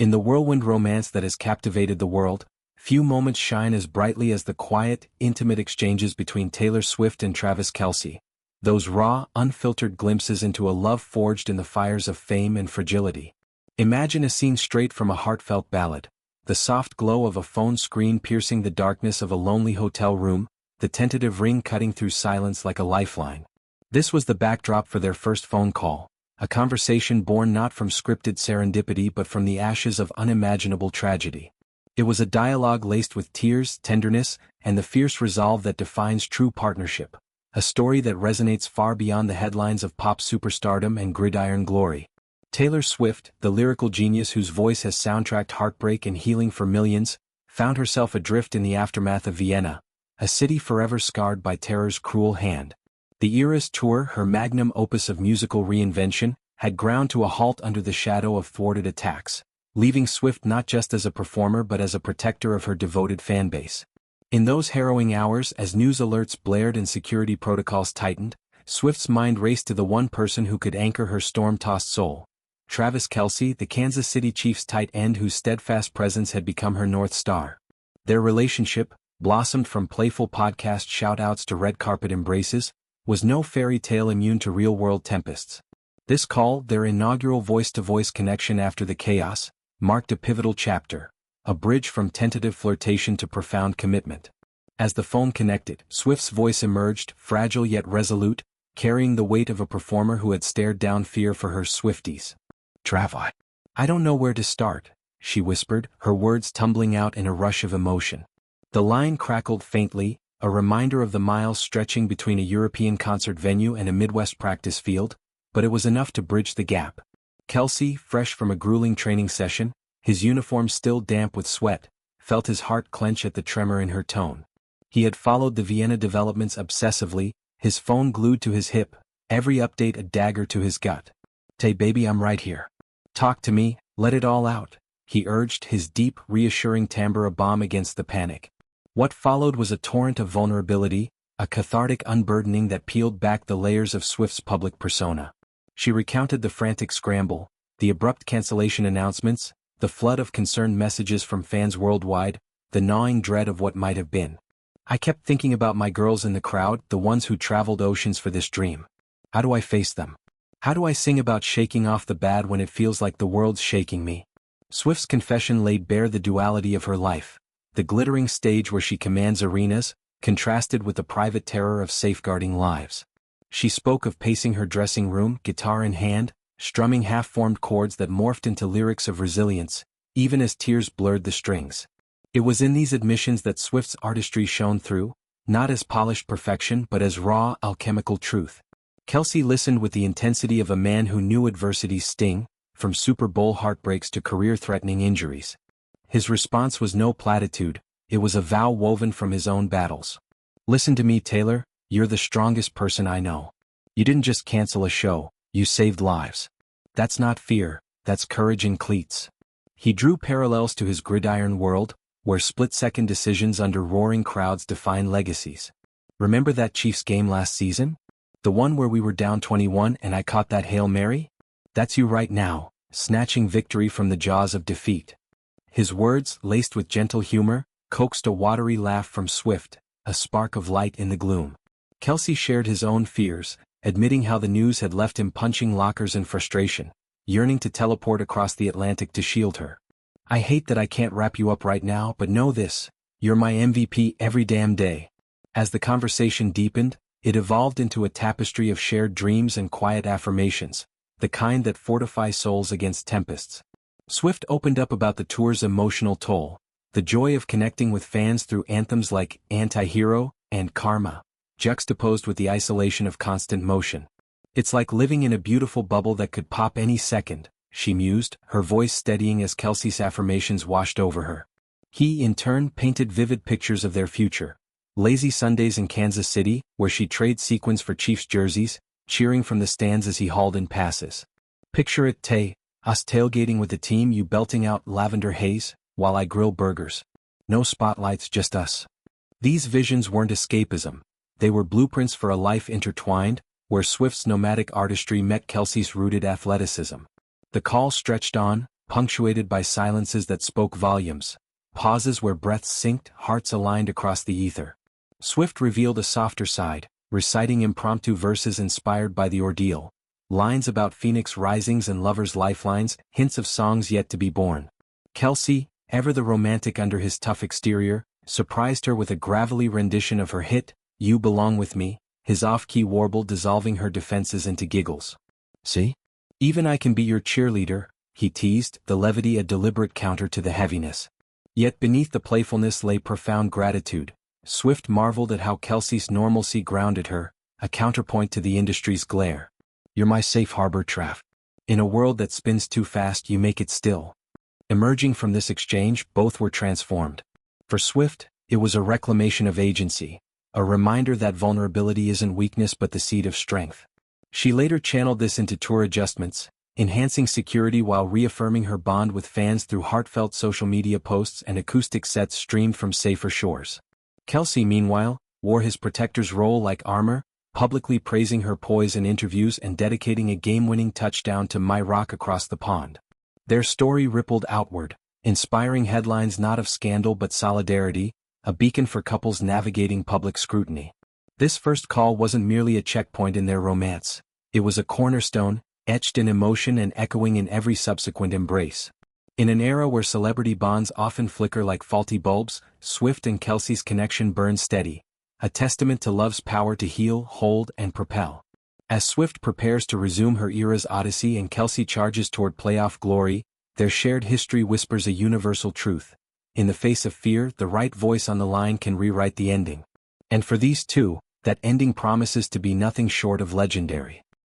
In the whirlwind romance that has captivated the world, few moments shine as brightly as the quiet, intimate exchanges between Taylor Swift and Travis Kelce. Those raw, unfiltered glimpses into a love forged in the fires of fame and fragility. Imagine a scene straight from a heartfelt ballad. The soft glow of a phone screen piercing the darkness of a lonely hotel room, the tentative ring cutting through silence like a lifeline. This was the backdrop for their first phone call, a conversation born not from scripted serendipity but from the ashes of unimaginable tragedy. It was a dialogue laced with tears, tenderness, and the fierce resolve that defines true partnership. A story that resonates far beyond the headlines of pop superstardom and gridiron glory. Taylor Swift, the lyrical genius whose voice has soundtracked heartbreak and healing for millions, found herself adrift in the aftermath of Vienna, a city forever scarred by terror's cruel hand. The Eras Tour, her magnum opus of musical reinvention, had ground to a halt under the shadow of thwarted attacks, leaving Swift not just as a performer but as a protector of her devoted fanbase. In those harrowing hours, as news alerts blared and security protocols tightened, Swift's mind raced to the one person who could anchor her storm-tossed soul. Travis Kelce, the Kansas City Chiefs tight end whose steadfast presence had become her North Star. Their relationship, blossomed from playful podcast shout-outs to red carpet embraces, was no fairy tale immune to real-world tempests. This call, their inaugural voice-to-voice connection after the chaos, marked a pivotal chapter, a bridge from tentative flirtation to profound commitment. As the phone connected, Swift's voice emerged, fragile yet resolute, carrying the weight of a performer who had stared down fear for her Swifties. "Trav, I don't know where to start," she whispered, her words tumbling out in a rush of emotion. The line crackled faintly, a reminder of the miles stretching between a European concert venue and a Midwest practice field, but it was enough to bridge the gap. Kelce, fresh from a grueling training session, his uniform still damp with sweat, felt his heart clench at the tremor in her tone. He had followed the Vienna developments obsessively, his phone glued to his hip, every update a dagger to his gut. "Tay baby, I'm right here. Talk to me, let it all out," he urged, his deep, reassuring timbre a balm against the panic. What followed was a torrent of vulnerability, a cathartic unburdening that peeled back the layers of Swift's public persona. She recounted the frantic scramble, the abrupt cancellation announcements, the flood of concerned messages from fans worldwide, the gnawing dread of what might have been. "I kept thinking about my girls in the crowd, the ones who traveled oceans for this dream. How do I face them? How do I sing about shaking off the bad when it feels like the world's shaking me?" Swift's confession laid bare the duality of her life, the glittering stage where she commands arenas, contrasted with the private terror of safeguarding lives. She spoke of pacing her dressing room, guitar in hand, strumming half-formed chords that morphed into lyrics of resilience, even as tears blurred the strings. It was in these admissions that Swift's artistry shone through, not as polished perfection but as raw, alchemical truth. Kelce listened with the intensity of a man who knew adversity's sting, from Super Bowl heartbreaks to career-threatening injuries. His response was no platitude, it was a vow woven from his own battles. "Listen to me, Taylor, you're the strongest person I know. You didn't just cancel a show, you saved lives. That's not fear, that's courage in cleats." He drew parallels to his gridiron world, where split-second decisions under roaring crowds define legacies. "Remember that Chiefs game last season? The one where we were down 21 and I caught that Hail Mary? That's you right now, snatching victory from the jaws of defeat." His words, laced with gentle humor, coaxed a watery laugh from Swift, a spark of light in the gloom. Kelce shared his own fears, admitting how the news had left him punching lockers in frustration, yearning to teleport across the Atlantic to shield her. "I hate that I can't wrap you up right now, but know this, you're my MVP every damn day." As the conversation deepened, it evolved into a tapestry of shared dreams and quiet affirmations, the kind that fortify souls against tempests. Swift opened up about the tour's emotional toll, the joy of connecting with fans through anthems like "Anti-Hero" and "Karma," juxtaposed with the isolation of constant motion. "It's like living in a beautiful bubble that could pop any second," she mused, her voice steadying as Kelce's affirmations washed over her. He, in turn, painted vivid pictures of their future. Lazy Sundays in Kansas City, where she'd trade sequins for Chiefs jerseys, cheering from the stands as he hauled in passes. "Picture it, Tay, us tailgating with the team, you belting out Lavender Haze, while I grill burgers. No spotlights, just us." These visions weren't escapism. They were blueprints for a life intertwined, where Swift's nomadic artistry met Kelce's rooted athleticism. The call stretched on, punctuated by silences that spoke volumes, pauses where breaths synced, hearts aligned across the ether. Swift revealed a softer side, reciting impromptu verses inspired by the ordeal, lines about phoenix risings and lovers' lifelines, hints of songs yet to be born. Kelsey, ever the romantic under his tough exterior, surprised her with a gravelly rendition of her hit, You Belong With Me, his off-key warble dissolving her defenses into giggles. See? Even I can be your cheerleader, he teased, the levity a deliberate counter to the heaviness. Yet beneath the playfulness lay profound gratitude. Swift marveled at how Kelsey's normalcy grounded her, a counterpoint to the industry's glare. You're my safe harbor, Trav. In a world that spins too fast, you make it still. Emerging from this exchange, both were transformed. For Swift, it was a reclamation of agency, a reminder that vulnerability isn't weakness but the seed of strength. She later channeled this into tour adjustments, enhancing security while reaffirming her bond with fans through heartfelt social media posts and acoustic sets streamed from safer shores. Kelsey, meanwhile, wore his protector's role like armor, publicly praising her poise in interviews and dedicating a game-winning touchdown to My Rock across the pond. Their story rippled outward, inspiring headlines not of scandal but solidarity, a beacon for couples navigating public scrutiny. This first call wasn't merely a checkpoint in their romance. It was a cornerstone, etched in emotion and echoing in every subsequent embrace. In an era where celebrity bonds often flicker like faulty bulbs, Swift and Kelsey's connection burned steady, a testament to love's power to heal, hold, and propel. As Swift prepares to resume her era's odyssey and Kelsey charges toward playoff glory, their shared history whispers a universal truth. In the face of fear, the right voice on the line can rewrite the ending. And for these two, that ending promises to be nothing short of legendary.